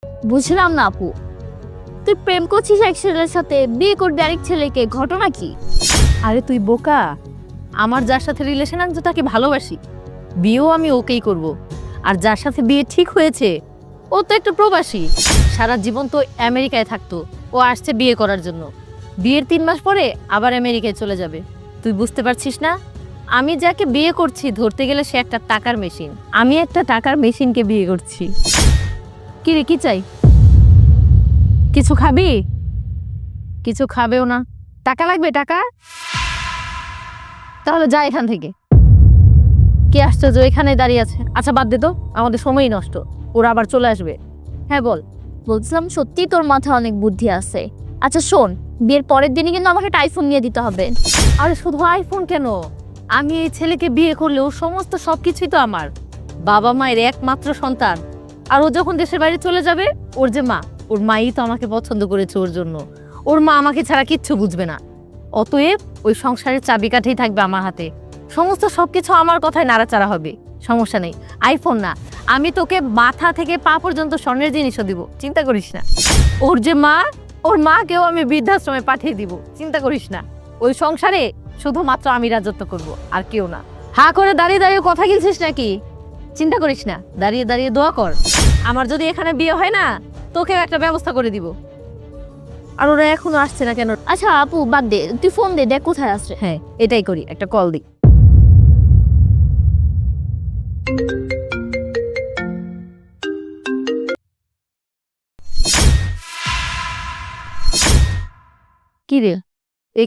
বুঝলাম না আপু, তুই প্রেম করছিস এক ছেলের সাথে, বিয়ে করবি আরেক ছেলেকে, ঘটনা কি? আরে তুই বোকা, আমার যার সাথে রিলেশন আছে তাকে ভালোবাসি, বিয়েও আমি ওকেই করব। আর যার সাথে বিয়ে ঠিক হয়েছে ও তো একটা প্রবাসী, সারা জীবন তো আমেরিকায় থাকতো, ও আসছে বিয়ে করার জন্য। বিয়ের 3 মাস পরে আবার আমেরিকায় চলে যাবে। তুই বুঝতে পারছিস না? আমি যাকে বিয়ে করছি ধরতে গেলে সে একটা টাকার মেশিন, আমি একটা টাকার মেশিনকে বিয়ে করছি। কি রে, কি চাই? কিছু খাবি? কিছু খাবেও না? টাকা লাগবে? টাকা? তাহলে যা এখান থেকে। কি আশ্চর্য, এখানে দাঁড়িয়ে আছে। আচ্ছা বাদ দে তো, আমাদের সময়ই নষ্ট, ওরা আবার চলে আসবে। হ্যাঁ বল। বলছিলাম সত্যি তোর মাথায় অনেক বুদ্ধি আছে। আচ্ছা শোন, বিয়ের পরের দিনই কিন্তু আমাকে একটা আইফোন নিয়ে দিতে হবে। আরে শুধু আইফোন কেন, আমি এই ছেলেকে বিয়ে করলেও সমস্ত সবকিছুই তো আমার। বাবা মায়ের একমাত্র সন্তান, আর ও যখন দেশের বাইরে চলে যাবে, ওর যে মা, ওর মাই তো আমাকে পছন্দ করেছে ওর জন্য। ওর মা আমাকে ছাড়া কিচ্ছু বুঝবে না। অতএব ওই সংসারের চাবিকাঠি থাকবে আমার হাতে, সমস্ত সবকিছু আমার কথায় নাড়াচাড়া হবে। সমস্যা নেই, আইফোন না, আমি তোকে মাথা থেকে পা পর্যন্ত স্বর্ণের জিনিসও দিব, চিন্তা করিস না। ওর যে মা, ওর মাকেও আমি বৃদ্ধাশ্রমে পাঠিয়ে দিব, চিন্তা করিস না। ওই সংসারে শুধুমাত্র আমি রাজত্ব করব, আর কেউ না। হা করে দাঁড়িয়ে দাঁড়িয়ে কথা গিলছিস নাকি? চিন্তা করিস না, দাঁড়িয়ে দাঁড়িয়ে দোয়া কর। আমার যদি এখানে বিয়ে হয় না, তোকেও একটা ব্যবস্থা করে দিব। আর ওরা এখনো আসছে না কেন? আচ্ছা আপু বাদ দে, তুই ফোন দে, দেখ কোথায় আসছে। হ্যাঁ এটাই করি, একটা কল দিই। কি রে,